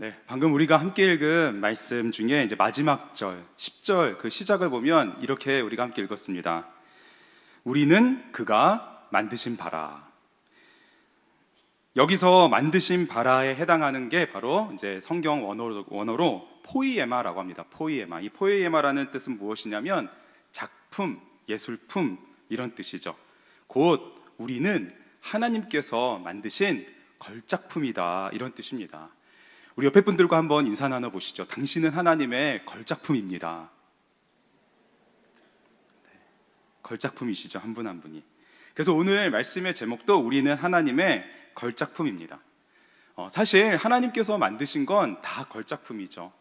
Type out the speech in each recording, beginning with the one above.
네, 방금 우리가 함께 읽은 말씀 중에 이제 마지막 절, 10절 그 시작을 보면 이렇게 우리가 함께 읽었습니다. 우리는 그가 만드신 바라. 여기서 만드신 바라에 해당하는 게 바로 이제 성경 원어로 포이에마라고 합니다. 포이에마. 이 포이에마라는 뜻은 무엇이냐면 작품, 예술품 이런 뜻이죠. 곧 우리는 하나님께서 만드신 걸작품이다 이런 뜻입니다. 우리 옆에 분들과 한번 인사 나눠보시죠. 당신은 하나님의 걸작품입니다. 걸작품이시죠, 한 분 한 분이. 그래서 오늘 말씀의 제목도 우리는 하나님의 걸작품입니다. 사실 하나님께서 만드신 건 다 걸작품이죠.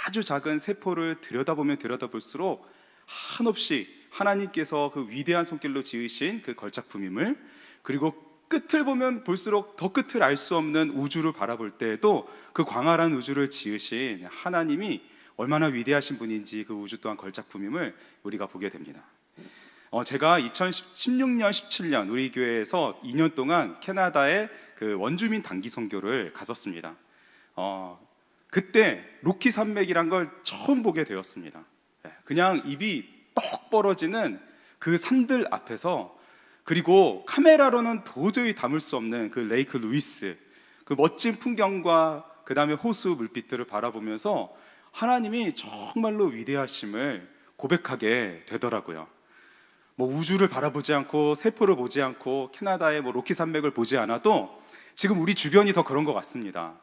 아주 작은 세포를 들여다보면 들여다볼수록 한없이 하나님께서 그 위대한 손길로 지으신 그 걸작품임을, 그리고 끝을 보면 볼수록 더 끝을 알 수 없는 우주를 바라볼 때에도 그 광활한 우주를 지으신 하나님이 얼마나 위대하신 분인지 그 우주 또한 걸작품임을 우리가 보게 됩니다. 제가 2016년, 17년 우리 교회에서 2년 동안 캐나다의 그 원주민 단기 선교를 갔었습니다. 그때 로키 산맥이란 걸 처음 보게 되었습니다. 그냥 입이 떡 벌어지는 그 산들 앞에서, 그리고 카메라로는 도저히 담을 수 없는 그 레이크 루이스, 그 멋진 풍경과 그 다음에 호수 물빛들을 바라보면서 하나님이 정말로 위대하심을 고백하게 되더라고요. 우주를 바라보지 않고 세포를 보지 않고 캐나다의 로키 산맥을 보지 않아도 지금 우리 주변이 더 그런 것 같습니다.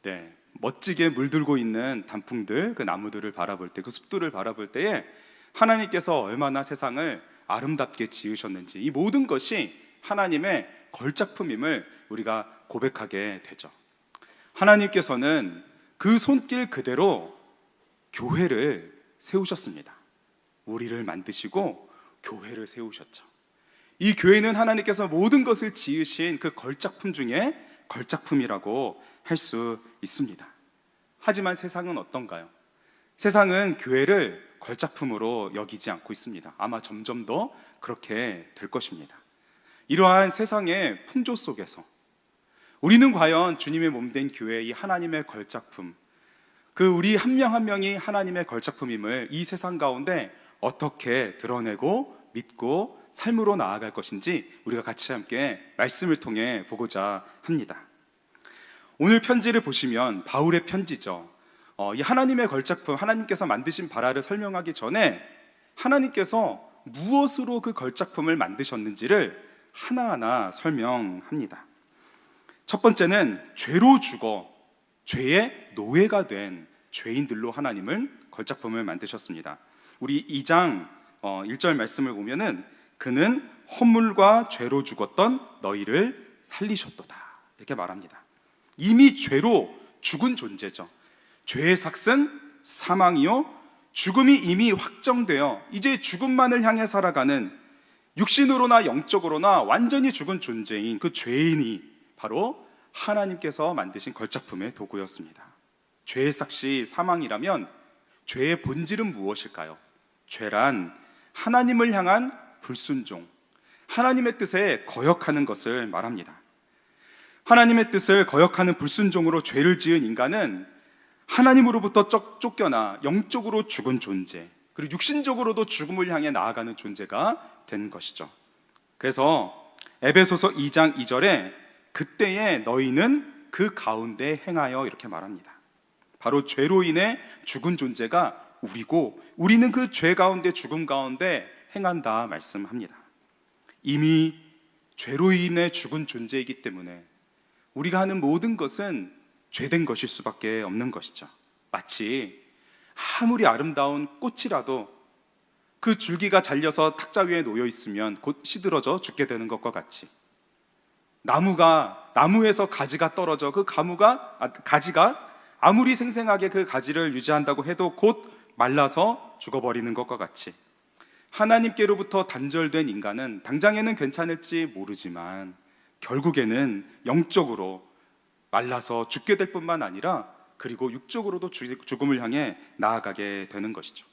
네, 멋지게 물들고 있는 단풍들, 그 나무들을 바라볼 때, 그 숲들을 바라볼 때에 하나님께서 얼마나 세상을 아름답게 지으셨는지, 이 모든 것이 하나님의 걸작품임을 우리가 고백하게 되죠. 하나님께서는 그 손길 그대로 교회를 세우셨습니다. 우리를 만드시고 교회를 세우셨죠. 이 교회는 하나님께서 모든 것을 지으신 그 걸작품 중에 걸작품이라고 할 수 있습니다. 하지만 세상은 어떤가요? 세상은 교회를 걸작품으로 여기지 않고 있습니다. 아마 점점 더 그렇게 될 것입니다. 이러한 세상의 풍조 속에서 우리는 과연 주님의 몸된 교회의 하나님의 걸작품, 그 우리 한 명 한 명이 하나님의 걸작품임을 이 세상 가운데 어떻게 드러내고 믿고 삶으로 나아갈 것인지 우리가 같이 함께 말씀을 통해 보고자 합니다. 오늘 편지를 보시면 바울의 편지죠. 이 하나님의 걸작품, 하나님께서 만드신 바라를 설명하기 전에 하나님께서 무엇으로 그 걸작품을 만드셨는지를 하나하나 설명합니다. 첫 번째는 죄로 죽어 죄의 노예가 된 죄인들로 하나님을 걸작품을 만드셨습니다. 우리 2장 1절 말씀을 보면은 그는 허물과 죄로 죽었던 너희를 살리셨도다 이렇게 말합니다. 이미 죄로 죽은 존재죠. 죄의 삭은 사망이요, 죽음이 이미 확정되어 이제 죽음만을 향해 살아가는, 육신으로나 영적으로나 완전히 죽은 존재인 그 죄인이 바로 하나님께서 만드신 걸작품의 도구였습니다. 죄의 삭이 사망이라면 죄의 본질은 무엇일까요? 죄란 하나님을 향한 불순종, 하나님의 뜻에 거역하는 것을 말합니다. 하나님의 뜻을 거역하는 불순종으로 죄를 지은 인간은 하나님으로부터 쫓겨나 영적으로 죽은 존재, 그리고 육신적으로도 죽음을 향해 나아가는 존재가 된 것이죠. 그래서 에베소서 2장 2절에 그때에 너희는 그 가운데 행하여 이렇게 말합니다. 바로 죄로 인해 죽은 존재가 우리고 우리는 그 죄 가운데 죽음 가운데 행한다 말씀합니다. 이미 죄로 인해 죽은 존재이기 때문에 우리가 하는 모든 것은 죄된 것일 수밖에 없는 것이죠. 마치 아무리 아름다운 꽃이라도 그 줄기가 잘려서 탁자 위에 놓여 있으면 곧 시들어져 죽게 되는 것과 같이, 나무에서 가지가 떨어져 그 가지가 아무리 생생하게 그 가지를 유지한다고 해도 곧 말라서 죽어버리는 것과 같이, 하나님께로부터 단절된 인간은 당장에는 괜찮을지 모르지만 결국에는 영적으로 말라서 죽게 될 뿐만 아니라 그리고 육적으로도 죽음을 향해 나아가게 되는 것이죠.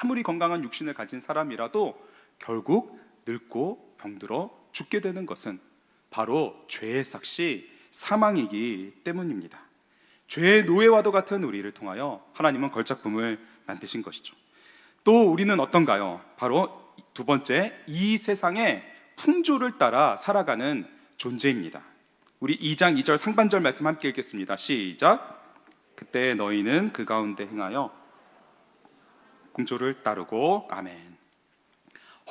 아무리 건강한 육신을 가진 사람이라도 결국 늙고 병들어 죽게 되는 것은 바로 죄의 삭시 사망이기 때문입니다. 죄의 노예와도 같은 우리를 통하여 하나님은 걸작품을 만드신 것이죠. 또 우리는 어떤가요? 바로 두 번째, 이 세상의 풍조를 따라 살아가는 존재입니다. 우리 2장 2절 상반절 말씀 함께 읽겠습니다. 시작. 그때 너희는 그 가운데 행하여 풍조를 따르고. 아멘.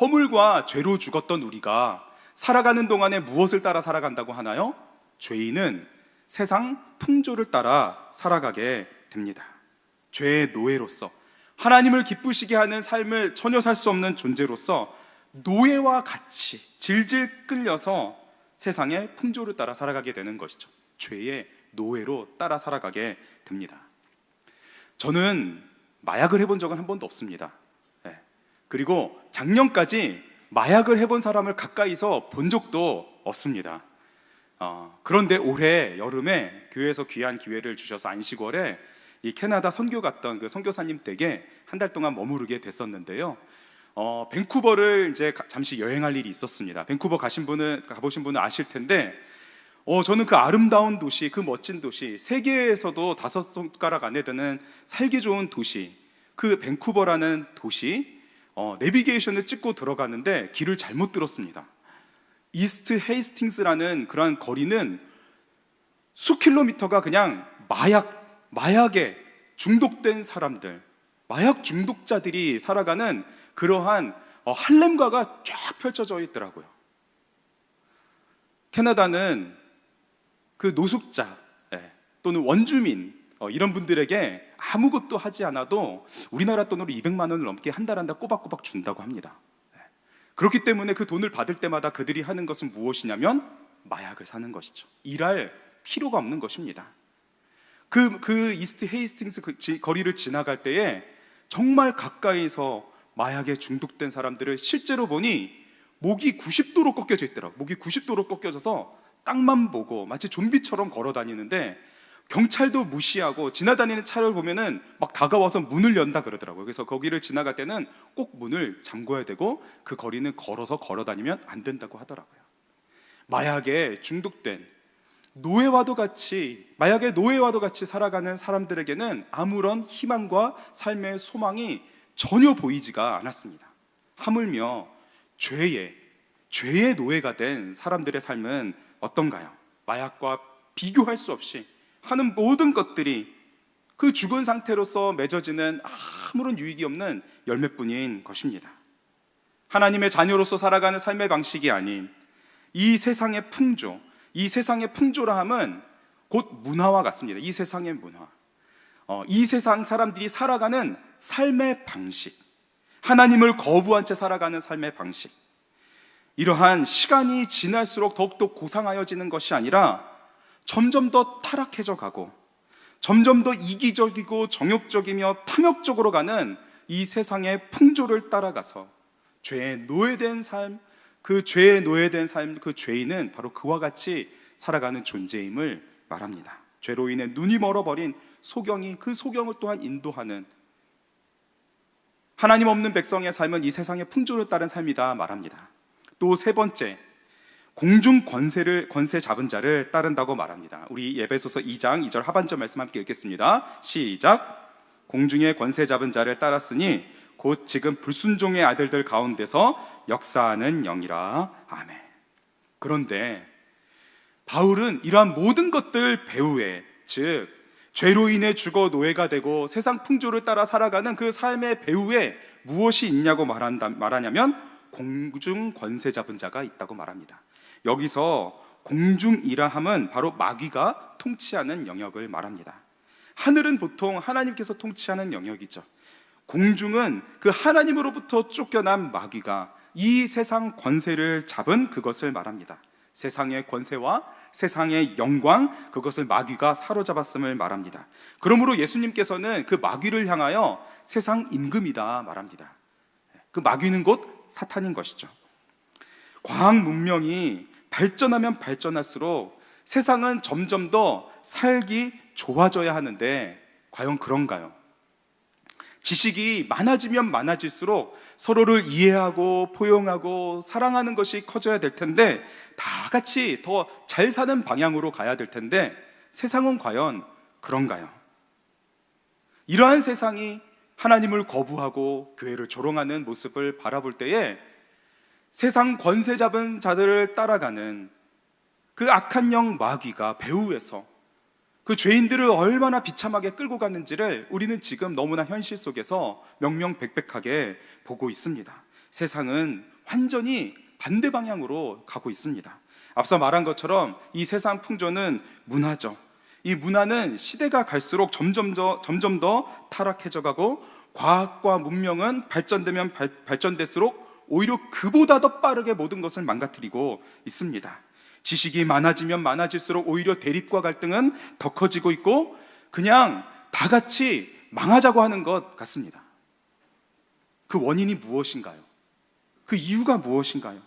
허물과 죄로 죽었던 우리가 살아가는 동안에 무엇을 따라 살아간다고 하나요? 죄인은 세상 풍조를 따라 살아가게 됩니다. 죄의 노예로서, 하나님을 기쁘시게 하는 삶을 전혀 살 수 없는 존재로서 노예와 같이 질질 끌려서 세상의 풍조를 따라 살아가게 되는 것이죠. 죄의 노예로 따라 살아가게 됩니다. 저는 마약을 해본 적은 한 번도 없습니다. 그리고 작년까지 마약을 해본 사람을 가까이서 본 적도 없습니다. 그런데 올해 여름에 교회에서 귀한 기회를 주셔서 안식월에 이 캐나다 선교 갔던 그 선교사님 댁에 한 달 동안 머무르게 됐었는데요. 밴쿠버를 이제 잠시 여행할 일이 있었습니다. 밴쿠버 가보신 분은 아실 텐데, 저는 그 아름다운 도시, 그 멋진 도시, 세계에서도 5손가락 안에 드는 살기 좋은 도시, 그 밴쿠버라는 도시, 내비게이션을 찍고 들어가는데 길을 잘못 들었습니다. 이스트 헤이스팅스라는 그러한 거리는 수 킬로미터가 그냥 마약에 중독된 사람들, 마약 중독자들이 살아가는 그러한 할렘가가 쫙 펼쳐져 있더라고요. 캐나다는 그 노숙자 또는 원주민 이런 분들에게 아무것도 하지 않아도 우리나라 돈으로 200만 원을 넘게 한 달 꼬박꼬박 준다고 합니다. 그렇기 때문에 그 돈을 받을 때마다 그들이 하는 것은 무엇이냐면 마약을 사는 것이죠. 일할 필요가 없는 것입니다. 그 이스트 헤이스팅스 거리를 지나갈 때에 정말 가까이서 마약에 중독된 사람들을 실제로 보니 목이 90도로 꺾여져 있더라고요. 목이 90도로 꺾여져서 땅만 보고 마치 좀비처럼 걸어 다니는데, 경찰도 무시하고 지나다니는 차를 보면은 막 다가와서 문을 연다 그러더라고요. 그래서 거기를 지나갈 때는 꼭 문을 잠궈야 되고 그 거리는 걸어 다니면 안 된다고 하더라고요. 마약에 중독된 마약의 노예와도 같이 살아가는 사람들에게는 아무런 희망과 삶의 소망이 전혀 보이지가 않았습니다. 하물며 죄의 노예가 된 사람들의 삶은 어떤가요? 마약과 비교할 수 없이 하는 모든 것들이 그 죽은 상태로서 맺어지는 아무런 유익이 없는 열매뿐인 것입니다. 하나님의 자녀로서 살아가는 삶의 방식이 아닌 이 세상의 풍조, 이 세상의 풍조라 함은 곧 문화와 같습니다. 이 세상의 문화, 이 세상 사람들이 살아가는 삶의 방식, 하나님을 거부한 채 살아가는 삶의 방식, 이러한 시간이 지날수록 더욱더 고상하여지는 것이 아니라 점점 더 타락해져 가고 점점 더 이기적이고 정욕적이며 탐욕적으로 가는 이 세상의 풍조를 따라가서 죄에 노예된 삶, 그 죄인은 바로 그와 같이 살아가는 존재임을 말합니다. 죄로 인해 눈이 멀어버린 소경이 그 소경을 또한 인도하는, 하나님 없는 백성의 삶은 이 세상의 풍조를 따른 삶이다 말합니다. 또 세 번째, 공중 권세 잡은 자를 따른다고 말합니다. 우리 에베소서 2장 2절 하반절 말씀 함께 읽겠습니다. 시작. 공중의 권세 잡은 자를 따랐으니 곧 지금 불순종의 아들들 가운데서 역사하는 영이라. 아멘. 그런데 바울은 이러한 모든 것들 배후에, 즉 죄로 인해 죽어 노예가 되고 세상 풍조를 따라 살아가는 그 삶의 배후에 무엇이 있냐고 말하냐면 공중 권세 잡은 자가 있다고 말합니다. 여기서 공중이라 함은 바로 마귀가 통치하는 영역을 말합니다. 하늘은 보통 하나님께서 통치하는 영역이죠. 공중은 그 하나님으로부터 쫓겨난 마귀가 이 세상 권세를 잡은 그것을 말합니다. 세상의 권세와 세상의 영광, 그것을 마귀가 사로잡았음을 말합니다. 그러므로 예수님께서는 그 마귀를 향하여 세상 임금이다 말합니다. 그 마귀는 곧 사탄인 것이죠. 과학 문명이 발전하면 발전할수록 세상은 점점 더 살기 좋아져야 하는데 과연 그런가요? 지식이 많아지면 많아질수록 서로를 이해하고 포용하고 사랑하는 것이 커져야 될 텐데, 다 같이 더 잘 사는 방향으로 가야 될 텐데, 세상은 과연 그런가요? 이러한 세상이 하나님을 거부하고 교회를 조롱하는 모습을 바라볼 때에 세상 권세 잡은 자들을 따라가는 그 악한 영 마귀가 배후에서 그 죄인들을 얼마나 비참하게 끌고 갔는지를 우리는 지금 너무나 현실 속에서 명명백백하게 보고 있습니다. 세상은 완전히 반대 방향으로 가고 있습니다. 앞서 말한 것처럼 이 세상 풍조는 문화죠. 이 문화는 시대가 갈수록 점점 더 타락해져 가고, 과학과 문명은 발전되면 발전될수록 오히려 그보다 더 빠르게 모든 것을 망가뜨리고 있습니다. 지식이 많아지면 많아질수록 오히려 대립과 갈등은 더 커지고 있고, 그냥 다 같이 망하자고 하는 것 같습니다. 그 원인이 무엇인가요? 그 이유가 무엇인가요?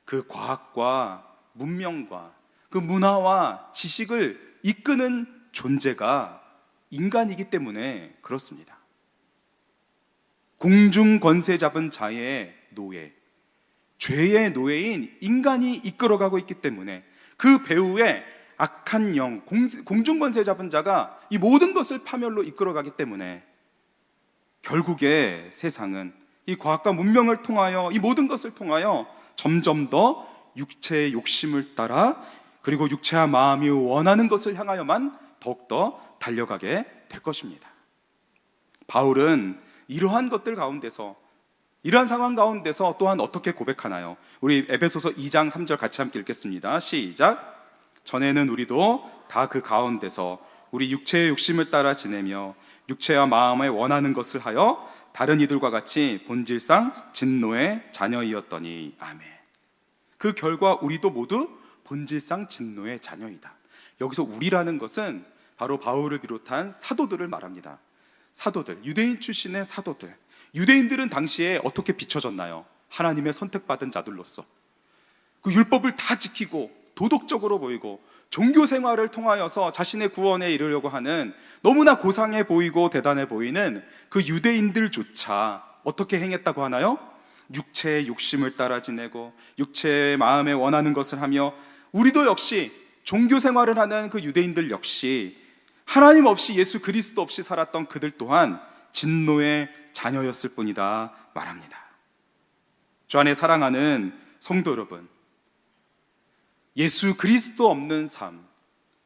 그 과학과 문명과 그 문화와 지식을 이끄는 존재가 인간이기 때문에 그렇습니다. 공중 권세 잡은 자의 노예, 죄의 노예인 인간이 이끌어가고 있기 때문에 그 배후에 악한 영, 공중 권세 잡은 자가 이 모든 것을 파멸로 이끌어가기 때문에 결국에 세상은 이 과학과 문명을 통하여, 이 모든 것을 통하여 점점 더 육체의 욕심을 따라, 그리고 육체와 마음이 원하는 것을 향하여만 더욱더 달려가게 될 것입니다. 바울은 이러한 것들 가운데서, 이러한 상황 가운데서 또한 어떻게 고백하나요? 우리 에베소서 2장 3절 같이 함께 읽겠습니다. 시작. 전에는 우리도 다 그 가운데서 우리 육체의 욕심을 따라 지내며 육체와 마음에 원하는 것을 하여 다른 이들과 같이 본질상 진노의 자녀이었더니. 아멘. 그 결과 우리도 모두 본질상 진노의 자녀이다. 여기서 우리라는 것은 바로 바울을 비롯한 사도들을 말합니다. 사도들, 유대인 출신의 사도들. 유대인들은 당시에 어떻게 비춰졌나요? 하나님의 선택받은 자들로서 그 율법을 다 지키고 도덕적으로 보이고 종교 생활을 통하여서 자신의 구원에 이르려고 하는 너무나 고상해 보이고 대단해 보이는 그 유대인들조차 어떻게 행했다고 하나요? 육체의 욕심을 따라 지내고 육체의 마음에 원하는 것을 하며, 우리도 역시 종교 생활을 하는 그 유대인들 역시 하나님 없이, 예수 그리스도 없이 살았던 그들 또한 진노의 자녀였을 뿐이다 말합니다. 주 안에 사랑하는 성도 여러분, 예수 그리스도 없는 삶,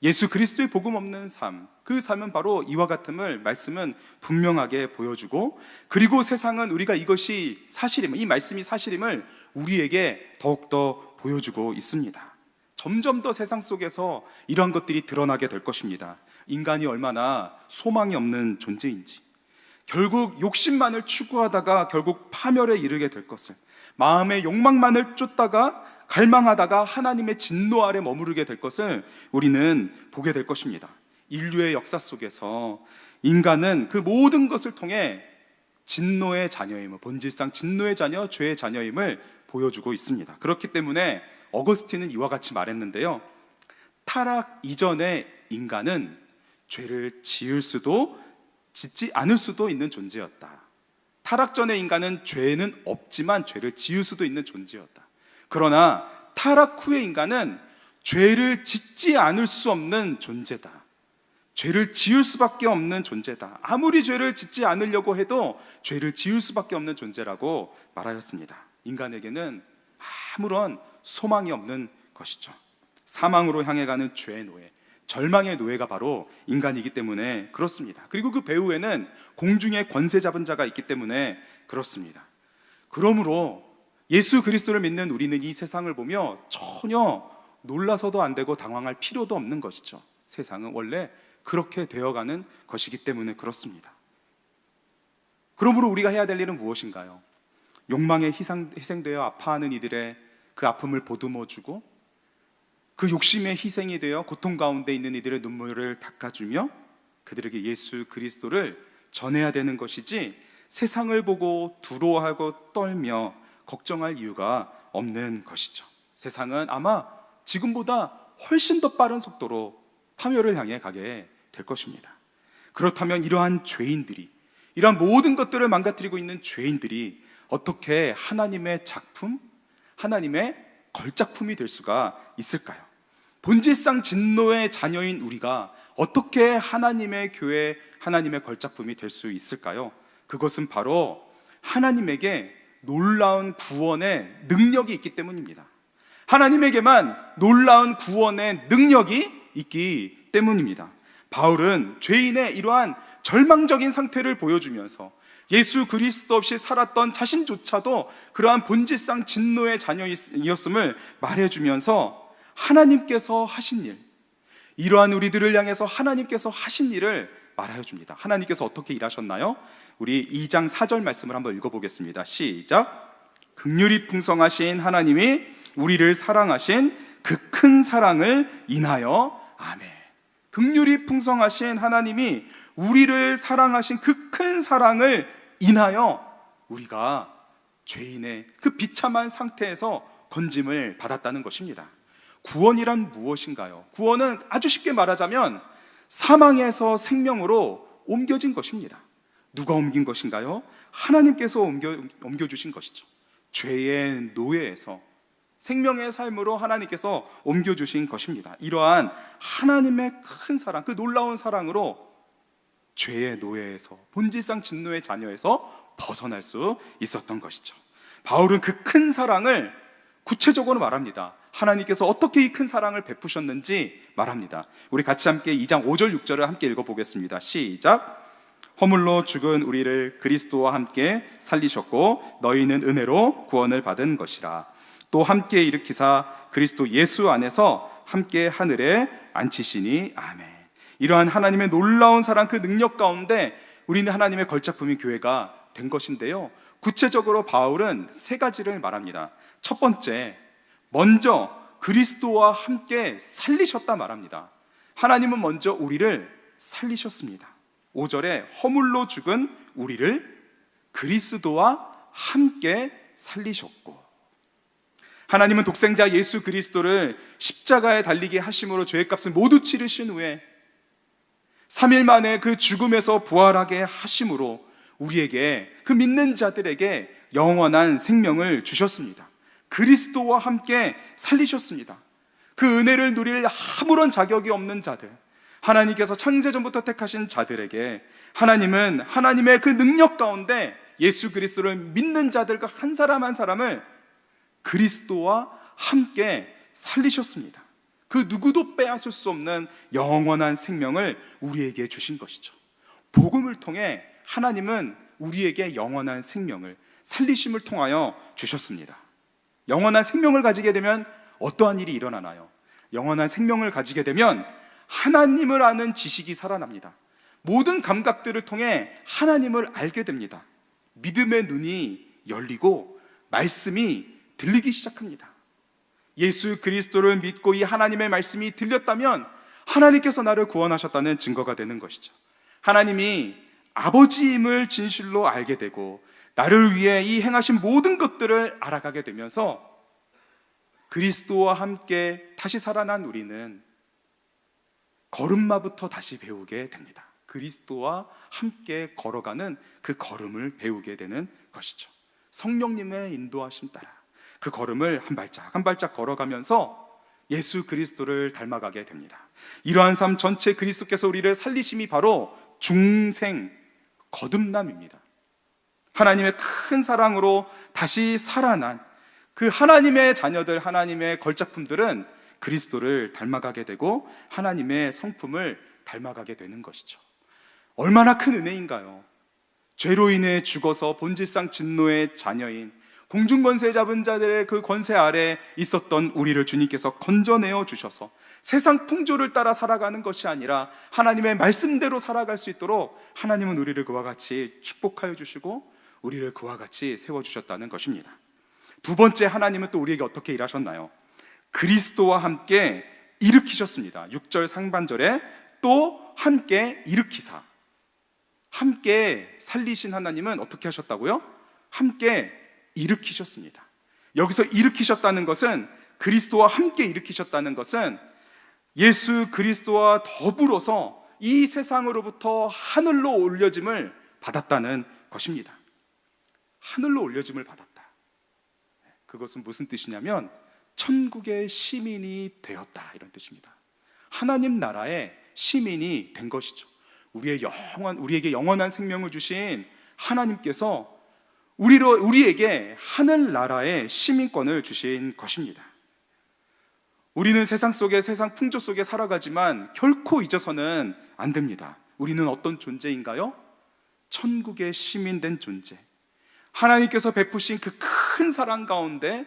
예수 그리스도의 복음 없는 삶, 그 삶은 바로 이와 같음을 말씀은 분명하게 보여주고, 그리고 세상은 우리가 이것이 사실임을, 이 말씀이 사실임을 우리에게 더욱더 보여주고 있습니다. 점점 더 세상 속에서 이러한 것들이 드러나게 될 것입니다. 인간이 얼마나 소망이 없는 존재인지, 결국 욕심만을 추구하다가 결국 파멸에 이르게 될 것을, 마음의 욕망만을 쫓다가 갈망하다가 하나님의 진노 아래 머무르게 될 것을 우리는 보게 될 것입니다. 인류의 역사 속에서 인간은 그 모든 것을 통해 진노의 자녀임을, 본질상 진노의 자녀, 죄의 자녀임을 보여주고 있습니다. 그렇기 때문에 어거스틴은 이와 같이 말했는데요, 타락 이전의 인간은 죄를 지을 수도 짓지 않을 수도 있는 존재였다. 타락 전의 인간은 죄는 없지만 죄를 지을 수도 있는 존재였다. 그러나 타락 후의 인간은 죄를 짓지 않을 수 없는 존재다. 죄를 지을 수밖에 없는 존재다. 아무리 죄를 짓지 않으려고 해도 죄를 지을 수밖에 없는 존재라고 말하였습니다. 인간에게는 아무런 소망이 없는 것이죠. 사망으로 향해 가는 죄의 노예, 절망의 노예가 바로 인간이기 때문에 그렇습니다. 그리고 그 배후에는 공중의 권세 잡은 자가 있기 때문에 그렇습니다. 그러므로 예수 그리스도를 믿는 우리는 이 세상을 보며 전혀 놀라서도 안 되고 당황할 필요도 없는 것이죠. 세상은 원래 그렇게 되어가는 것이기 때문에 그렇습니다. 그러므로 우리가 해야 될 일은 무엇인가요? 욕망에 희생되어 아파하는 이들의 그 아픔을 보듬어주고, 그 욕심에 희생이 되어 고통 가운데 있는 이들의 눈물을 닦아주며 그들에게 예수 그리스도를 전해야 되는 것이지, 세상을 보고 두려워하고 떨며 걱정할 이유가 없는 것이죠. 세상은 아마 지금보다 훨씬 더 빠른 속도로 파멸을 향해 가게 될 것입니다. 그렇다면 이러한 죄인들이, 이러한 모든 것들을 망가뜨리고 있는 죄인들이 어떻게 하나님의 작품, 하나님의 걸작품이 될 수가 있을까요? 본질상 진노의 자녀인 우리가 어떻게 하나님의 교회, 하나님의 걸작품이 될 수 있을까요? 그것은 바로 하나님에게 놀라운 구원의 능력이 있기 때문입니다. 하나님에게만 놀라운 구원의 능력이 있기 때문입니다. 바울은 죄인의 이러한 절망적인 상태를 보여주면서 예수 그리스도 없이 살았던 자신조차도 그러한 본질상 진노의 자녀이었음을 말해주면서 하나님께서 하신 일, 이러한 우리들을 향해서 하나님께서 하신 일을 말해줍니다. 하나님께서 어떻게 일하셨나요? 우리 2장 4절 말씀을 한번 읽어보겠습니다. 시작. 긍휼이 풍성하신 하나님이 우리를 사랑하신 그 큰 사랑을 인하여. 아멘. 긍휼이 풍성하신 하나님이 우리를 사랑하신 그 큰 사랑을 인하여 우리가 죄인의 그 비참한 상태에서 건짐을 받았다는 것입니다. 구원이란 무엇인가요? 구원은 아주 쉽게 말하자면 사망에서 생명으로 옮겨진 것입니다. 누가 옮긴 것인가요? 하나님께서 옮겨주신 것이죠. 죄의 노예에서 생명의 삶으로 하나님께서 옮겨주신 것입니다. 이러한 하나님의 큰 사랑, 그 놀라운 사랑으로 죄의 노예에서, 본질상 진노의 자녀에서 벗어날 수 있었던 것이죠. 바울은 그 큰 사랑을 구체적으로 말합니다. 하나님께서 어떻게 이 큰 사랑을 베푸셨는지 말합니다. 우리 같이 함께 2장 5절 6절을 함께 읽어보겠습니다. 시작. 허물로 죽은 우리를 그리스도와 함께 살리셨고 너희는 은혜로 구원을 받은 것이라. 또 함께 일으키사 그리스도 예수 안에서 함께 하늘에 앉히시니. 아멘. 이러한 하나님의 놀라운 사랑, 그 능력 가운데 우리는 하나님의 걸작품인 교회가 된 것인데요, 구체적으로 바울은 세 가지를 말합니다. 첫 번째, 먼저 그리스도와 함께 살리셨다 말합니다. 하나님은 먼저 우리를 살리셨습니다. 5절에 허물로 죽은 우리를 그리스도와 함께 살리셨고, 하나님은 독생자 예수 그리스도를 십자가에 달리게 하심으로 죄의 값을 모두 치르신 후에 3일 만에 그 죽음에서 부활하게 하심으로 우리에게, 그 믿는 자들에게 영원한 생명을 주셨습니다. 그리스도와 함께 살리셨습니다. 그 은혜를 누릴 아무런 자격이 없는 자들, 하나님께서 창세전부터 택하신 자들에게 하나님은 하나님의 그 능력 가운데 예수 그리스도를 믿는 자들과 한 사람 한 사람을 그리스도와 함께 살리셨습니다. 그 누구도 빼앗을 수 없는 영원한 생명을 우리에게 주신 것이죠. 복음을 통해 하나님은 우리에게 영원한 생명을, 살리심을 통하여 주셨습니다. 영원한 생명을 가지게 되면 어떠한 일이 일어나나요? 영원한 생명을 가지게 되면 하나님을 아는 지식이 살아납니다. 모든 감각들을 통해 하나님을 알게 됩니다. 믿음의 눈이 열리고 말씀이 들리기 시작합니다. 예수 그리스도를 믿고 이 하나님의 말씀이 들렸다면 하나님께서 나를 구원하셨다는 증거가 되는 것이죠. 하나님이 아버지임을 진실로 알게 되고 나를 위해 이 행하신 모든 것들을 알아가게 되면서 그리스도와 함께 다시 살아난 우리는 걸음마부터 다시 배우게 됩니다. 그리스도와 함께 걸어가는 그 걸음을 배우게 되는 것이죠. 성령님의 인도하심 따라 그 걸음을 한 발짝 한 발짝 걸어가면서 예수 그리스도를 닮아가게 됩니다. 이러한 삶 전체, 그리스도께서 우리를 살리심이 바로 중생 거듭남입니다. 하나님의 큰 사랑으로 다시 살아난 그 하나님의 자녀들, 하나님의 걸작품들은 그리스도를 닮아가게 되고 하나님의 성품을 닮아가게 되는 것이죠. 얼마나 큰 은혜인가요? 죄로 인해 죽어서 본질상 진노의 자녀인, 공중권세 잡은 자들의 그 권세 아래 있었던 우리를 주님께서 건져내어 주셔서 세상 풍조를 따라 살아가는 것이 아니라 하나님의 말씀대로 살아갈 수 있도록 하나님은 우리를 그와 같이 축복하여 주시고 우리를 그와 같이 세워주셨다는 것입니다. 두 번째, 하나님은 또 우리에게 어떻게 일하셨나요? 그리스도와 함께 일으키셨습니다. 6절 상반절에 또 함께 일으키사, 함께 살리신 하나님은 어떻게 하셨다고요? 함께 일으키셨습니다. 여기서 일으키셨다는 것은, 그리스도와 함께 일으키셨다는 것은 예수 그리스도와 더불어서 이 세상으로부터 하늘로 올려짐을 받았다는 것입니다. 하늘로 올려짐을 받았다. 그것은 무슨 뜻이냐면 천국의 시민이 되었다, 이런 뜻입니다. 하나님 나라의 시민이 된 것이죠. 우리에게 영원한 생명을 주신 하나님께서 우리에게 하늘나라의 시민권을 주신 것입니다. 우리는 세상 속에, 세상 풍조 속에 살아가지만 결코 잊어서는 안 됩니다. 우리는 어떤 존재인가요? 천국의 시민된 존재. 하나님께서 베푸신 그 큰 사랑 가운데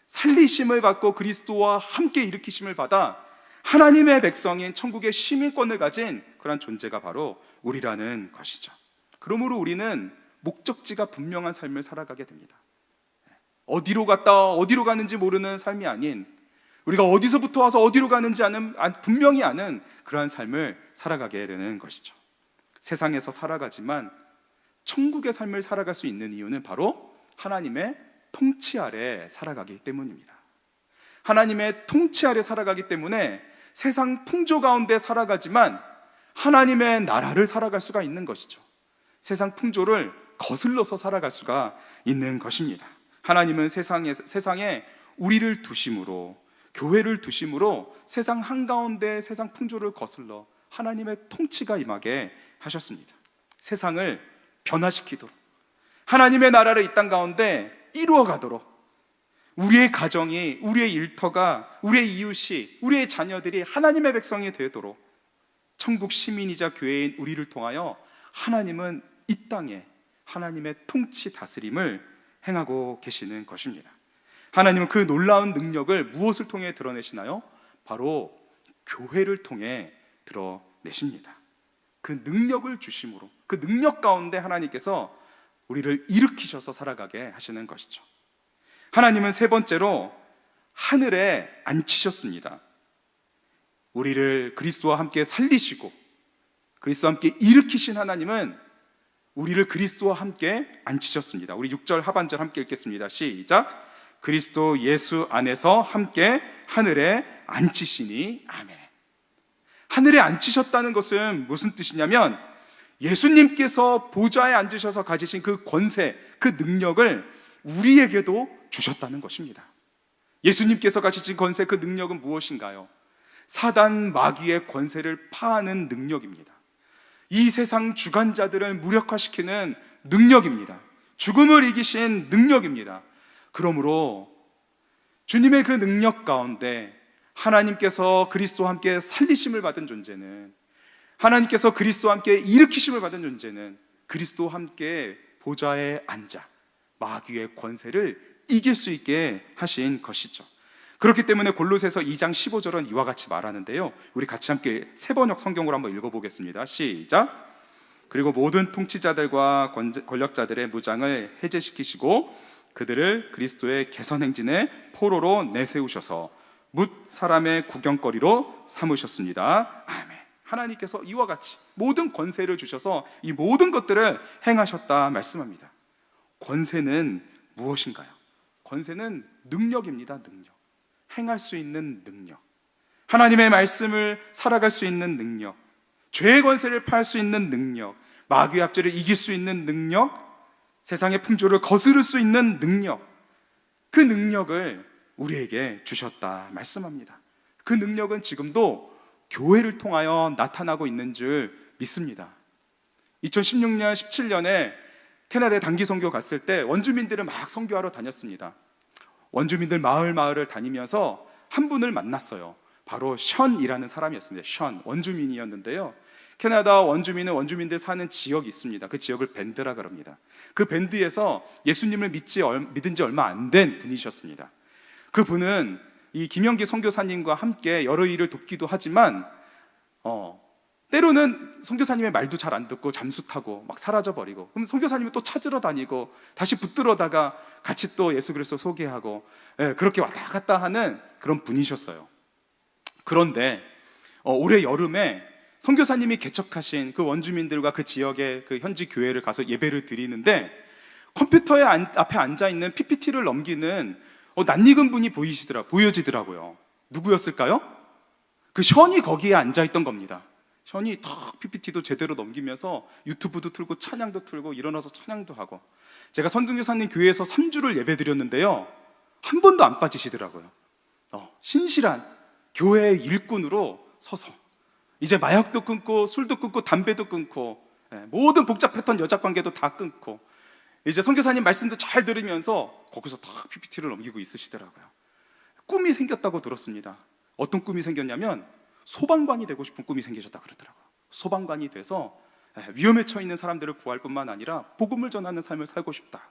살리심을 받고 그리스도와 함께 일으키심을 받아 하나님의 백성인 천국의 시민권을 가진 그런 존재가 바로 우리라는 것이죠. 그러므로 우리는 목적지가 분명한 삶을 살아가게 됩니다. 어디로 갔다 어디로 가는지 모르는 삶이 아닌, 우리가 어디서부터 와서 어디로 가는지 분명히 아는 그러한 삶을 살아가게 되는 것이죠. 세상에서 살아가지만 천국의 삶을 살아갈 수 있는 이유는 바로 하나님의 통치 아래 살아가기 때문입니다. 하나님의 통치 아래 살아가기 때문에 세상 풍조 가운데 살아가지만 하나님의 나라를 살아갈 수가 있는 것이죠. 세상 풍조를 거슬러서 살아갈 수가 있는 것입니다. 하나님은 세상에 우리를 두심으로, 교회를 두심으로 세상 한가운데 세상 풍조를 거슬러 하나님의 통치가 임하게 하셨습니다. 세상을 변화시키도록, 하나님의 나라를 이 땅 가운데 이루어가도록, 우리의 가정이, 우리의 일터가, 우리의 이웃이, 우리의 자녀들이 하나님의 백성이 되도록 천국 시민이자 교회인 우리를 통하여 하나님은 이 땅에 하나님의 통치 다스림을 행하고 계시는 것입니다. 하나님은 그 놀라운 능력을 무엇을 통해 드러내시나요? 바로 교회를 통해 드러내십니다. 그 능력을 주심으로, 그 능력 가운데 하나님께서 우리를 일으키셔서 살아가게 하시는 것이죠. 하나님은 세 번째로 하늘에 앉히셨습니다. 우리를 그리스도와 함께 살리시고 그리스도와 함께 일으키신 하나님은 우리를 그리스도와 함께 앉히셨습니다. 우리 6절 하반절 함께 읽겠습니다. 시작. 그리스도 예수 안에서 함께 하늘에 앉히시니. 아멘. 하늘에 앉히셨다는 것은 무슨 뜻이냐면 예수님께서 보좌에 앉으셔서 가지신 그 권세, 그 능력을 우리에게도 주셨다는 것입니다. 예수님께서 가지신 권세, 그 능력은 무엇인가요? 사단 마귀의 권세를 파하는 능력입니다. 이 세상 주관자들을 무력화시키는 능력입니다. 죽음을 이기신 능력입니다. 그러므로 주님의 그 능력 가운데 하나님께서 그리스도와 함께 살리심을 받은 존재는, 하나님께서 그리스도와 함께 일으키심을 받은 존재는 그리스도와 함께 보좌에 앉아 마귀의 권세를 이길 수 있게 하신 것이죠. 그렇기 때문에 골로새서 2장 15절은 이와 같이 말하는데요, 우리 같이 함께 세 번역 성경으로 한번 읽어보겠습니다. 시작. 그리고 모든 통치자들과 권력자들의 무장을 해제시키시고 그들을 그리스도의 개선행진의 포로로 내세우셔서 뭇 사람의 구경거리로 삼으셨습니다. 아멘. 하나님께서 이와 같이 모든 권세를 주셔서 이 모든 것들을 행하셨다 말씀합니다. 권세는 무엇인가요? 권세는 능력입니다. 능력. 행할 수 있는 능력, 하나님의 말씀을 살아갈 수 있는 능력, 죄의 권세를 파할 수 있는 능력, 마귀의 압제를 이길 수 있는 능력, 세상의 풍조를 거스를 수 있는 능력, 그 능력을 우리에게 주셨다 말씀합니다. 그 능력은 지금도 교회를 통하여 나타나고 있는 줄 믿습니다. 2016년, 17년에 캐나다에 단기 선교 갔을 때 원주민들을 막 선교하러 다녔습니다. 원주민들 마을을 다니면서 한 분을 만났어요. 바로 션이라는 사람이었습니다. 션, 원주민이었는데요, 캐나다 원주민은 원주민들 사는 지역이 있습니다. 그 지역을 밴드라 그럽니다. 그 밴드에서 예수님을 믿은 지 얼마 안 된 분이셨습니다. 그 분은 이 김영기 선교사님과 함께 여러 일을 돕기도 하지만 때로는 선교사님의 말도 잘 안 듣고 잠수 타고 막 사라져 버리고, 그럼 선교사님이 또 찾으러 다니고 다시 붙들어다가 같이 또 예수 그리스도 소개하고, 그렇게 왔다 갔다 하는 그런 분이셨어요. 그런데 올해 여름에 선교사님이 개척하신 그 원주민들과 그 지역의 그 현지 교회를 가서 예배를 드리는데 컴퓨터에 앞에 앉아 있는 PPT를 넘기는 낯익은 분이 보여지더라고요. 누구였을까요? 그 션이 거기에 앉아 있던 겁니다. 션이 탁 PPT도 제대로 넘기면서 유튜브도 틀고 찬양도 틀고 일어나서 찬양도 하고, 제가 선동교사님 교회에서 3주를 예배 드렸는데요, 한 번도 안 빠지시더라고요. 신실한 교회의 일꾼으로 서서 이제 마약도 끊고 술도 끊고 담배도 끊고 모든 복잡했던 여자 관계도 다 끊고 이제 선교사님 말씀도 잘 들으면서 거기서 다 PPT를 넘기고 있으시더라고요. 꿈이 생겼다고 들었습니다. 어떤 꿈이 생겼냐면 소방관이 되고 싶은 꿈이 생기셨다 그러더라고요. 소방관이 돼서 위험에 처해 있는 사람들을 구할 뿐만 아니라 복음을 전하는 삶을 살고 싶다.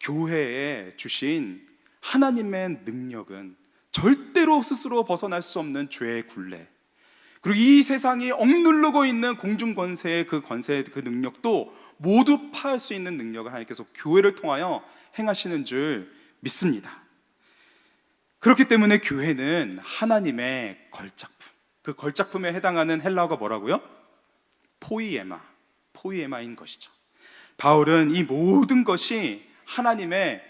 교회에 주신 하나님의 능력은 절대로 스스로 벗어날 수 없는 죄의 굴레, 그리고 이 세상이 억누르고 있는 공중권세의 그 권세, 그 능력도 모두 파할 수 있는 능력을 하나님께서 교회를 통하여 행하시는 줄 믿습니다. 그렇기 때문에 교회는 하나님의 걸작품, 그 걸작품에 해당하는 헬라어가 뭐라고요? 포이에마인 것이죠. 바울은 이 모든 것이 하나님의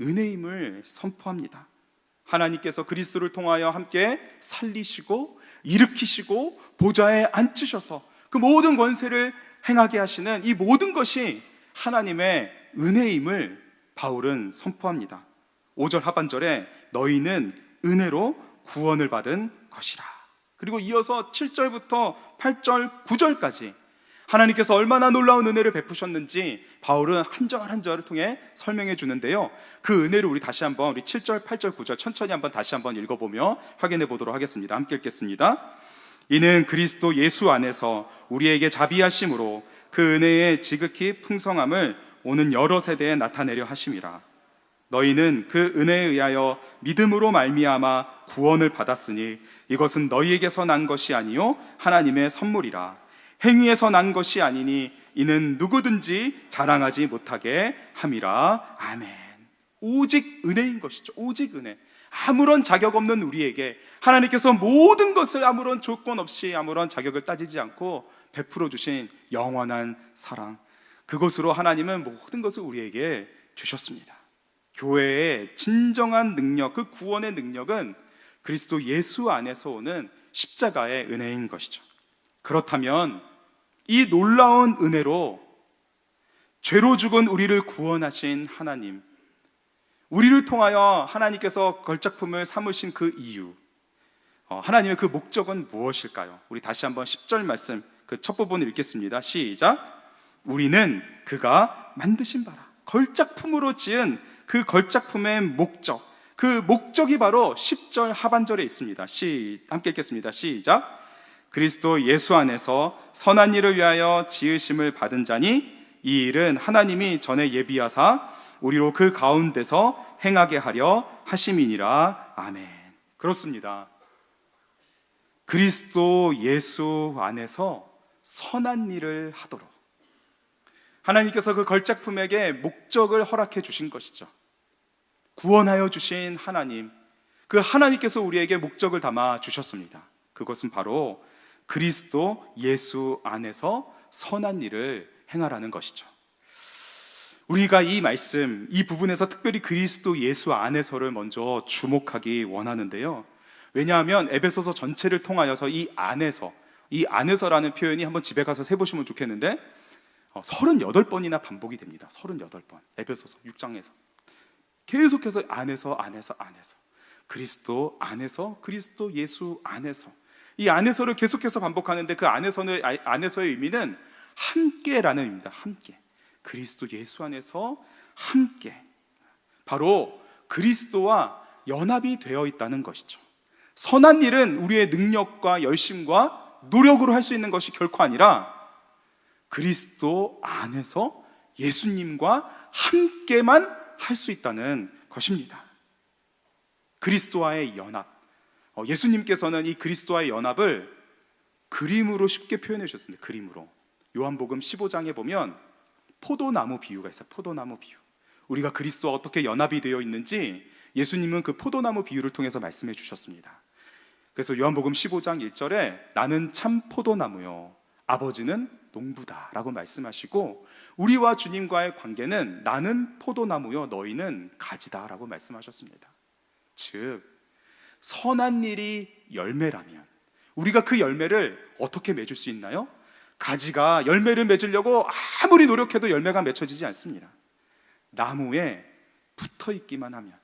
은혜임을 선포합니다. 하나님께서 그리스도를 통하여 함께 살리시고 일으키시고 보좌에 앉히셔서 그 모든 권세를 행하게 하시는 이 모든 것이 하나님의 은혜임을 바울은 선포합니다. 5절 하반절에 너희는 은혜로 구원을 받은 것이라. 그리고 이어서 7절부터 8절, 9절까지 하나님께서 얼마나 놀라운 은혜를 베푸셨는지 바울은 한 절 한 절을 통해 설명해 주는데요. 그 은혜를 우리 다시 한번 우리 7절, 8절, 9절 천천히 한번 다시 한번 읽어보며 확인해 보도록 하겠습니다. 함께 읽겠습니다. 이는 그리스도 예수 안에서 우리에게 자비하심으로 그 은혜의 지극히 풍성함을 오는 여러 세대에 나타내려 하심이라. 너희는 그 은혜에 의하여 믿음으로 말미암아 구원을 받았으니 이것은 너희에게서 난 것이 아니요 하나님의 선물이라. 행위에서 난 것이 아니니 이는 누구든지 자랑하지 못하게 함이라. 아멘. 오직 은혜인 것이죠. 오직 은혜. 아무런 자격 없는 우리에게 하나님께서 모든 것을 아무런 조건 없이 아무런 자격을 따지지 않고 베풀어 주신 영원한 사랑, 그것으로 하나님은 모든 것을 우리에게 주셨습니다. 교회의 진정한 능력, 그 구원의 능력은 그리스도 예수 안에서 오는 십자가의 은혜인 것이죠. 그렇다면 이 놀라운 은혜로 죄로 죽은 우리를 구원하신 하나님, 우리를 통하여 하나님께서 걸작품을 삼으신 그 이유, 하나님의 그 목적은 무엇일까요? 우리 다시 한번 10절 말씀 그 첫 부분을 읽겠습니다. 시작. 우리는 그가 만드신 바라. 걸작품으로 지은 그 걸작품의 목적, 그 목적이 바로 10절 하반절에 있습니다. 함께 읽겠습니다. 시작. 그리스도 예수 안에서 선한 일을 위하여 지으심을 받은 자니 이 일은 하나님이 전에 예비하사 우리로 그 가운데서 행하게 하려 하심이니라. 아멘. 그렇습니다. 그리스도 예수 안에서 선한 일을 하도록 하나님께서 그 걸작품에게 목적을 허락해 주신 것이죠. 구원하여 주신 하나님, 그 하나님께서 우리에게 목적을 담아 주셨습니다. 그것은 바로 그리스도 예수 안에서 선한 일을 행하라는 것이죠. 우리가 이 말씀, 이 부분에서 특별히 그리스도 예수 안에서를 먼저 주목하기 원하는데요. 왜냐하면 에베소서 전체를 통하여서 이 안에서라는 표현이 한번 집에 가서 세보시면 좋겠는데 38번이나 반복이 됩니다. 38번. 에베소서 6장에서 계속해서 안에서 그리스도 안에서, 그리스도 예수 안에서, 이 안에서를 계속해서 반복하는데 그 안에서의 의미는 함께라는 의미입니다. 함께. 그리스도 예수 안에서 함께. 바로 그리스도와 연합이 되어 있다는 것이죠. 선한 일은 우리의 능력과 열심과 노력으로 할 수 있는 것이 결코 아니라 그리스도 안에서 예수님과 함께만 할 수 있다는 것입니다. 그리스도와의 연합. 예수님께서는 이 그리스도와의 연합을 그림으로 쉽게 표현해 주셨습니다. 그림으로. 요한복음 15장에 보면 포도나무 비유가 있어요. 포도나무 비유. 우리가 그리스도와 어떻게 연합이 되어 있는지 예수님은 그 포도나무 비유를 통해서 말씀해 주셨습니다. 그래서 요한복음 15장 1절에 나는 참 포도나무요 아버지는 농부다 라고 말씀하시고, 우리와 주님과의 관계는 나는 포도나무요 너희는 가지다 라고 말씀하셨습니다. 즉 선한 일이 열매라면 우리가 그 열매를 어떻게 맺을 수 있나요? 가지가 열매를 맺으려고 아무리 노력해도 열매가 맺혀지지 않습니다. 나무에 붙어 있기만 하면,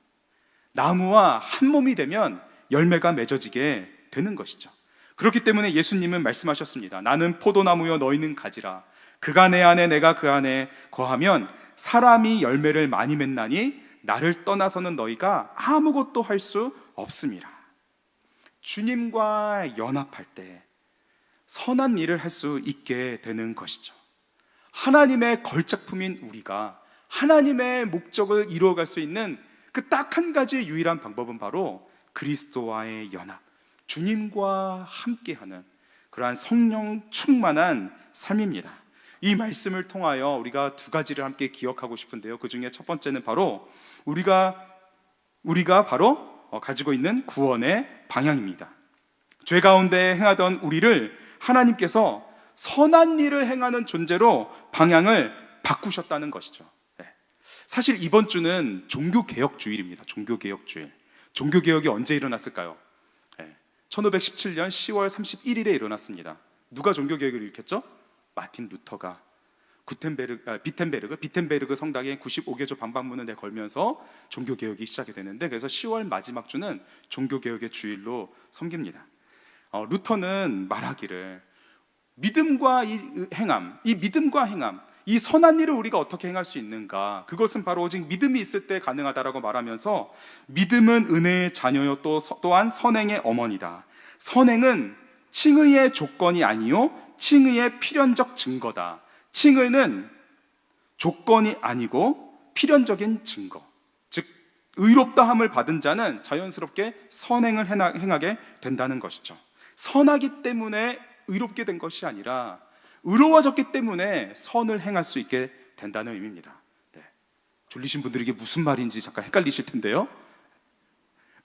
나무와 한 몸이 되면 열매가 맺어지게 되는 것이죠. 그렇기 때문에 예수님은 말씀하셨습니다. 나는 포도나무여 너희는 가지라. 그가 내 안에 내가 그 안에 거하면 사람이 열매를 많이 맺나니 나를 떠나서는 너희가 아무것도 할 수 없음이라. 주님과 연합할 때 선한 일을 할 수 있게 되는 것이죠. 하나님의 걸작품인 우리가 하나님의 목적을 이루어갈 수 있는 그 딱 한 가지 유일한 방법은 바로 그리스도와의 연합, 주님과 함께하는 그러한 성령 충만한 삶입니다. 이 말씀을 통하여 우리가 두 가지를 함께 기억하고 싶은데요, 그 중에 첫 번째는 바로 우리가 바로 가지고 있는 구원의 방향입니다. 죄 가운데 행하던 우리를 하나님께서 선한 일을 행하는 존재로 방향을 바꾸셨다는 것이죠. 사실 이번 주는 종교개혁주일입니다. 종교개혁주일. 종교개혁이 언제 일어났을까요? 1517년 10월 31일에 일어났습니다. 누가 종교개혁을 일으켰죠? 마틴 루터가 비텐베르그 성당에 95개조 방방문을 내걸면서 종교개혁이 시작이 되는데, 그래서 10월 마지막 주는 종교개혁의 주일로 섬깁니다. 루터는 말하기를 믿음과 믿음과 행함, 이 선한 일을 우리가 어떻게 행할 수 있는가? 그것은 바로 오직 믿음이 있을 때 가능하다라고 말하면서, 믿음은 은혜의 자녀요 또한 선행의 어머니다. 선행은 칭의의 조건이 아니요 칭의의 필연적 증거다. 칭의는 조건이 아니고 필연적인 증거, 즉 의롭다함을 받은 자는 자연스럽게 선행을 행하게 된다는 것이죠. 선하기 때문에 의롭게 된 것이 아니라 의로워졌기 때문에 선을 행할 수 있게 된다는 의미입니다. 졸리신 분들에게 무슨 말인지 잠깐 헷갈리실 텐데요,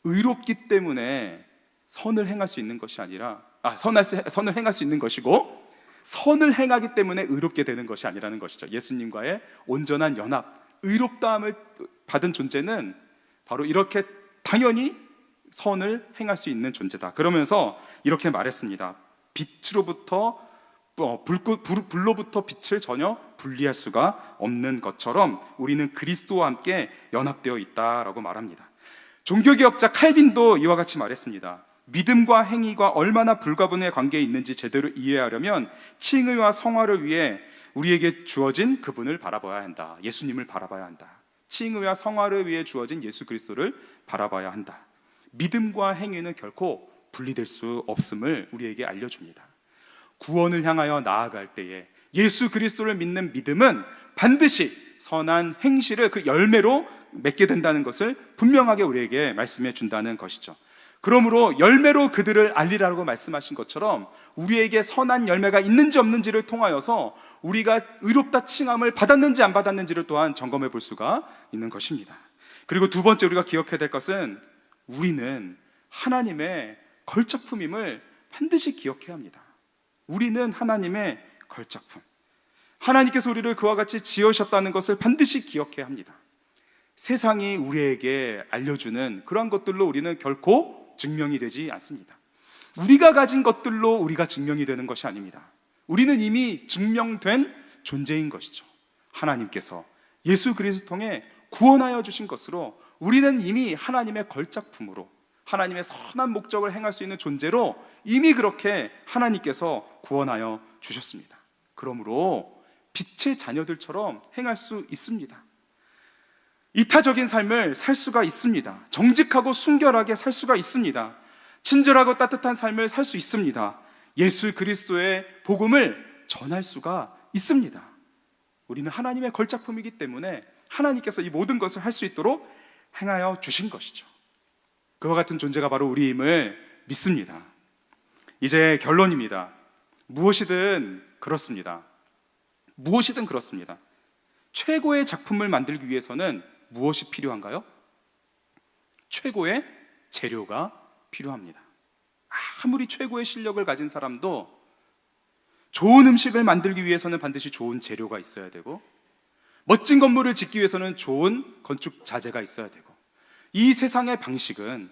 의롭기 때문에 선을 행할 수 있는 것이 아니라 선을 행할 수 있는 것이고, 선을 행하기 때문에 의롭게 되는 것이 아니라는 것이죠. 예수님과의 온전한 연합, 의롭다함을 받은 존재는 바로 이렇게 당연히 선을 행할 수 있는 존재다. 그러면서 이렇게 말했습니다. 불로부터 빛을 전혀 분리할 수가 없는 것처럼 우리는 그리스도와 함께 연합되어 있다라고 말합니다. 종교개혁자 칼빈도 이와 같이 말했습니다. 믿음과 행위가 얼마나 불가분의 관계에 있는지 제대로 이해하려면 칭의와 성화를 위해 우리에게 주어진 그분을 바라봐야 한다. 예수님을 바라봐야 한다. 칭의와 성화를 위해 주어진 예수 그리스도를 바라봐야 한다. 믿음과 행위는 결코 분리될 수 없음을 우리에게 알려줍니다. 구원을 향하여 나아갈 때에 예수 그리스도를 믿는 믿음은 반드시 선한 행실을 그 열매로 맺게 된다는 것을 분명하게 우리에게 말씀해 준다는 것이죠. 그러므로 열매로 그들을 알리라고 말씀하신 것처럼 우리에게 선한 열매가 있는지 없는지를 통하여서 우리가 의롭다 칭함을 받았는지 안 받았는지를 또한 점검해 볼 수가 있는 것입니다. 그리고 두 번째 우리가 기억해야 될 것은 우리는 하나님의 걸작품임을 반드시 기억해야 합니다. 우리는 하나님의 걸작품, 하나님께서 우리를 그와 같이 지으셨다는 것을 반드시 기억해야 합니다. 세상이 우리에게 알려주는 그러한 것들로 우리는 결코 증명이 되지 않습니다. 우리가 가진 것들로 우리가 증명이 되는 것이 아닙니다. 우리는 이미 증명된 존재인 것이죠. 하나님께서 예수 그리스도 통해 구원하여 주신 것으로 우리는 이미 하나님의 걸작품으로 하나님의 선한 목적을 행할 수 있는 존재로 이미 그렇게 하나님께서 구원하여 주셨습니다. 그러므로 빛의 자녀들처럼 행할 수 있습니다. 이타적인 삶을 살 수가 있습니다. 정직하고 순결하게 살 수가 있습니다. 친절하고 따뜻한 삶을 살 수 있습니다. 예수 그리스도의 복음을 전할 수가 있습니다. 우리는 하나님의 걸작품이기 때문에 하나님께서 이 모든 것을 할 수 있도록 행하여 주신 것이죠. 그와 같은 존재가 바로 우리임을 믿습니다. 이제 결론입니다. 무엇이든 그렇습니다. 최고의 작품을 만들기 위해서는 무엇이 필요한가요? 최고의 재료가 필요합니다. 아무리 최고의 실력을 가진 사람도 좋은 음식을 만들기 위해서는 반드시 좋은 재료가 있어야 되고, 멋진 건물을 짓기 위해서는 좋은 건축 자재가 있어야 되고, 이 세상의 방식은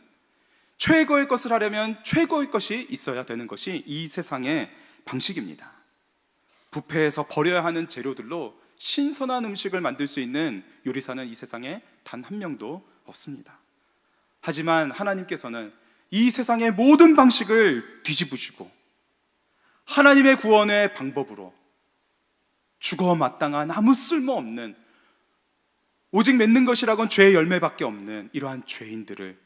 최고의 것을 하려면 최고의 것이 있어야 되는 것이 이 세상의 방식입니다. 뷔페에서 버려야 하는 재료들로 신선한 음식을 만들 수 있는 요리사는 이 세상에 단 한 명도 없습니다. 하지만 하나님께서는 이 세상의 모든 방식을 뒤집으시고 하나님의 구원의 방법으로 죽어 마땅한 아무 쓸모없는, 오직 맺는 것이라곤 죄의 열매밖에 없는 이러한 죄인들을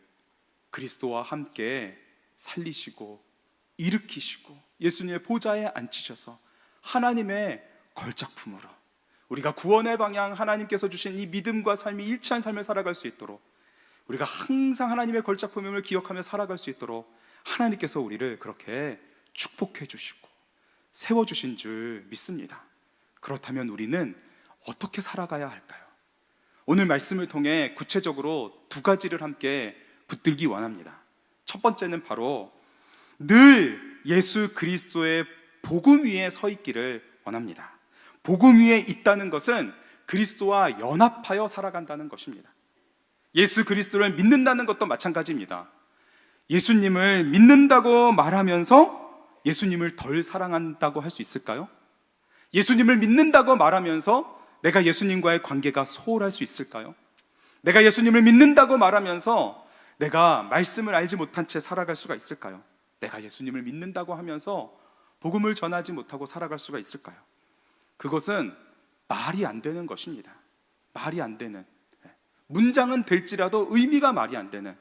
그리스도와 함께 살리시고 일으키시고 예수님의 보좌에 앉히셔서 하나님의 걸작품으로 우리가 구원의 방향, 하나님께서 주신 이 믿음과 삶이 일치한 삶을 살아갈 수 있도록, 우리가 항상 하나님의 걸작품임을 기억하며 살아갈 수 있도록 하나님께서 우리를 그렇게 축복해 주시고 세워주신 줄 믿습니다. 그렇다면 우리는 어떻게 살아가야 할까요? 오늘 말씀을 통해 구체적으로 두 가지를 함께 붙들기 원합니다. 첫 번째는 바로 늘 예수 그리스도의 복음 위에 서 있기를 원합니다. 복음 위에 있다는 것은 그리스도와 연합하여 살아간다는 것입니다. 예수 그리스도를 믿는다는 것도 마찬가지입니다. 예수님을 믿는다고 말하면서 예수님을 덜 사랑한다고 할 수 있을까요? 예수님을 믿는다고 말하면서 내가 예수님과의 관계가 소홀할 수 있을까요? 내가 예수님을 믿는다고 말하면서 내가 말씀을 알지 못한 채 살아갈 수가 있을까요? 내가 예수님을 믿는다고 하면서 복음을 전하지 못하고 살아갈 수가 있을까요? 그것은 말이 안 되는 것입니다. 말이 안 되는, 문장은 될지라도 의미가 말이 안 되는,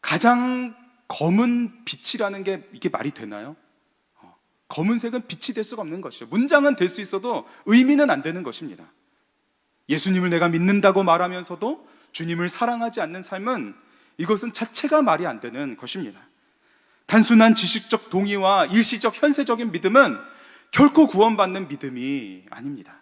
가장 검은 빛이라는 게 이게 말이 되나요? 검은색은 빛이 될 수가 없는 것이죠. 문장은 될 수 있어도 의미는 안 되는 것입니다. 예수님을 내가 믿는다고 말하면서도 주님을 사랑하지 않는 삶은, 이것은 자체가 말이 안 되는 것입니다. 단순한 지식적 동의와 일시적 현세적인 믿음은 결코 구원받는 믿음이 아닙니다.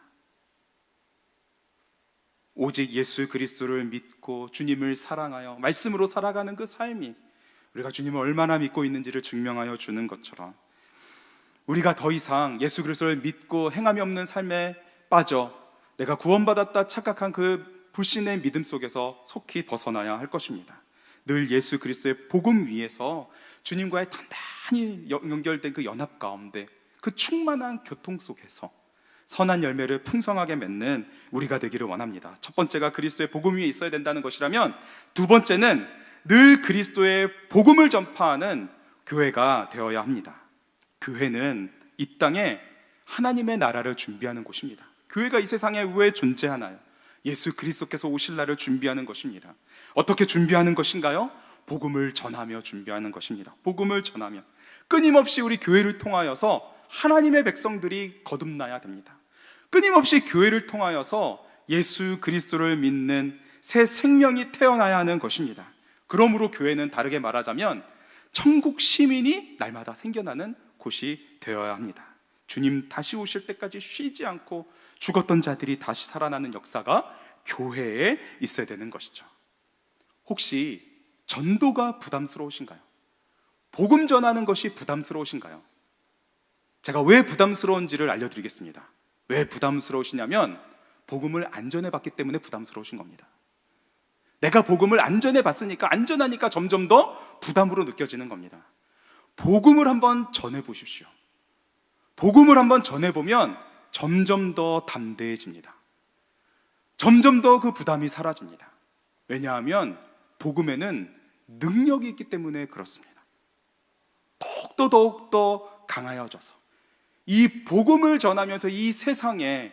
오직 예수 그리스도를 믿고 주님을 사랑하여 말씀으로 살아가는 그 삶이 우리가 주님을 얼마나 믿고 있는지를 증명하여 주는 것처럼, 우리가 더 이상 예수 그리스도를 믿고 행함이 없는 삶에 빠져 내가 구원받았다 착각한 그 불신의 믿음 속에서 속히 벗어나야 할 것입니다. 늘 예수 그리스도의 복음 위에서 주님과의 단단히 연결된 그 연합 가운데, 그 충만한 교통 속에서 선한 열매를 풍성하게 맺는 우리가 되기를 원합니다. 첫 번째가 그리스도의 복음 위에 있어야 된다는 것이라면, 두 번째는 늘 그리스도의 복음을 전파하는 교회가 되어야 합니다. 교회는 이 땅에 하나님의 나라를 준비하는 곳입니다. 교회가 이 세상에 왜 존재하나요? 예수 그리스도께서 오실 날을 준비하는 것입니다. 어떻게 준비하는 것인가요? 복음을 전하며 준비하는 것입니다. 복음을 전하며 끊임없이 우리 교회를 통하여서 하나님의 백성들이 거듭나야 됩니다. 끊임없이 교회를 통하여서 예수 그리스도를 믿는 새 생명이 태어나야 하는 것입니다. 그러므로 교회는 다르게 말하자면 천국 시민이 날마다 생겨나는 곳이 되어야 합니다. 주님 다시 오실 때까지 쉬지 않고 죽었던 자들이 다시 살아나는 역사가 교회에 있어야 되는 것이죠. 혹시 전도가 부담스러우신가요? 복음 전하는 것이 부담스러우신가요? 제가 왜 부담스러운지를 알려드리겠습니다. 왜 부담스러우시냐면 복음을 안 전해봤기 때문에 부담스러우신 겁니다. 내가 복음을 안 전해봤으니까, 안전하니까 점점 더 부담으로 느껴지는 겁니다. 복음을 한번 전해보십시오. 복음을 한번 전해보면 점점 더 담대해집니다. 점점 더 그 부담이 사라집니다. 왜냐하면 복음에는 능력이 있기 때문에 그렇습니다. 더욱더 강하여져서 이 복음을 전하면서 이 세상에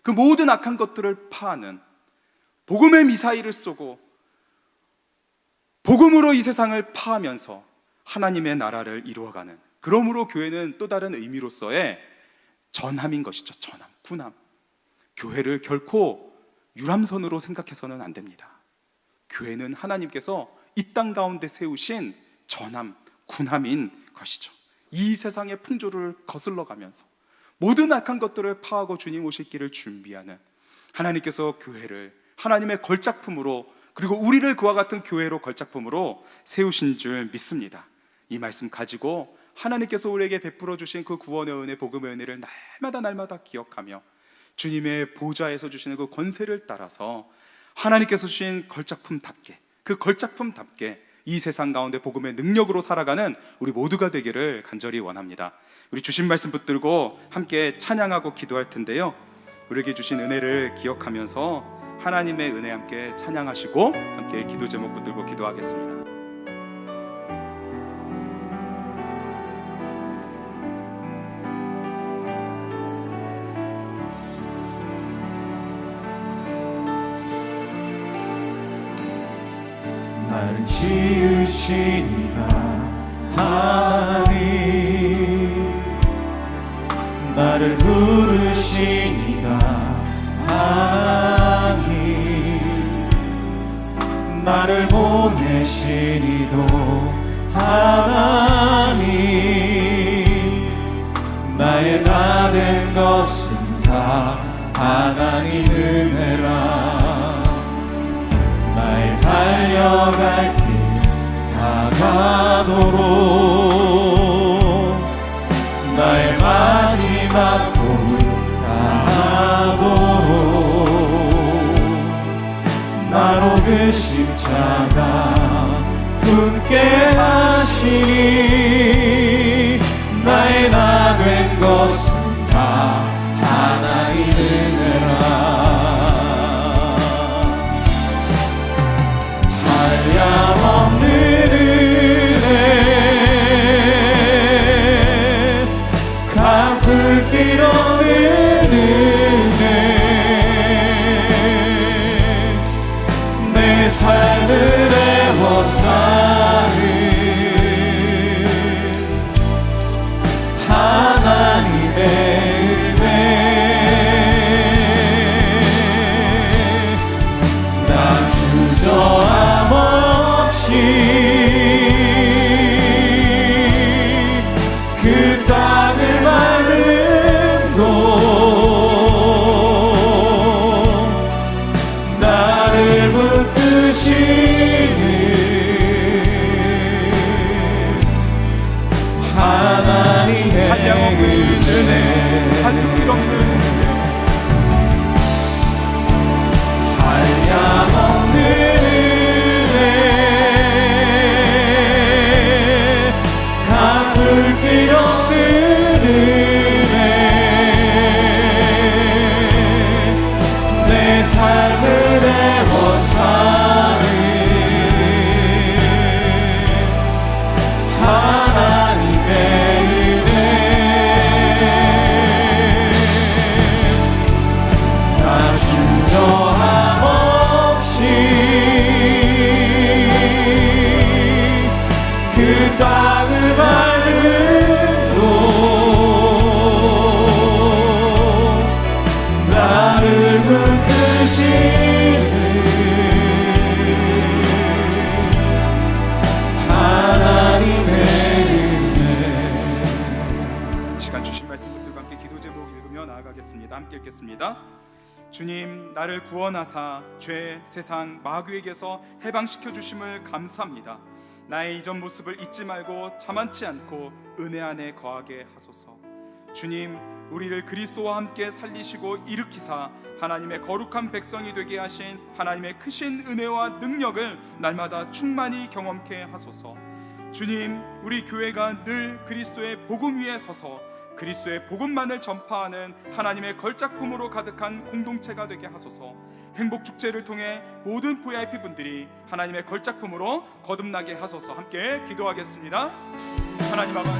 그 모든 악한 것들을 파하는, 복음의 미사일을 쏘고 복음으로 이 세상을 파하면서 하나님의 나라를 이루어가는, 그러므로 교회는 또 다른 의미로서의 전함인 것이죠. 전함, 군함. 교회를 결코 유람선으로 생각해서는 안 됩니다. 교회는 하나님께서 이 땅 가운데 세우신 전함, 군함인 것이죠. 이 세상의 풍조를 거슬러 가면서 모든 악한 것들을 파하고 주님 오실 길을 준비하는, 하나님께서 교회를 하나님의 걸작품으로, 그리고 우리를 그와 같은 교회로 걸작품으로 세우신 줄 믿습니다. 이 말씀 가지고 하나님께서 우리에게 베풀어 주신 그 구원의 은혜, 복음의 은혜를 날마다 기억하며 주님의 보좌에서 주시는 그 권세를 따라서 하나님께서 주신 걸작품답게, 그 걸작품답게 이 세상 가운데 복음의 능력으로 살아가는 우리 모두가 되기를 간절히 원합니다. 우리 주신 말씀 붙들고 함께 찬양하고 기도할 텐데요, 우리에게 주신 은혜를 기억하면서 하나님의 은혜 함께 찬양하시고 함께 기도 제목 붙들고 기도하겠습니다. 나를 지으시니가 하나님, 나를 부르시니가 하나님, 나를 보내시니도 하나님, 나의 나 된 것은 다 하나님 은혜라. 나의 달려갈 길 다가도록, 나의 마지막 호흡 다하도록, 나로 그 십자가 품게 하시니, 나의 나 된 것은 다 하나님 은혜라. 한량없는 은혜, 갚을 길 없는 은혜, 내 삶을 애워싸는 하나님의 은혜. 나 주저함 없이 그 땅을 밟음도, 나를 붙드시는 하나님의 은혜, 한둘 없는 한량없는 은혜, 갚을 길 없는 은혜, 내 삶을 애워싸는 하나님의 은혜. 나 주저함 없이 그 땅을 밟음도, 나를 붙드시는 하나님의 은혜. 시간 주신 말씀 붙들고 함께 기도 제목 읽으며 나아가겠습니다. 함께 읽겠습니다. 주님, 나를 구원하사 죄, 세상, 마귀에게서 해방시켜 주심을 감사합니다. 나의 이전 모습을 잊지 말고 자만치 않고 은혜 안에 거하게 하소서. 주님, 우리를 그리스도와 함께 살리시고 일으키사 하나님의 거룩한 백성이 되게 하신 하나님의 크신 은혜와 능력을 날마다 충만히 경험케 하소서. 주님, 우리 교회가 늘 그리스도의 복음 위에 서서 그리스도의 복음만을 전파하는 하나님의 걸작품으로 가득한 공동체가 되게 하소서. 행복축제를 통해 모든 VIP분들이 하나님의 걸작품으로 거듭나게 하소서. 함께 기도하겠습니다. 하나님 아버지,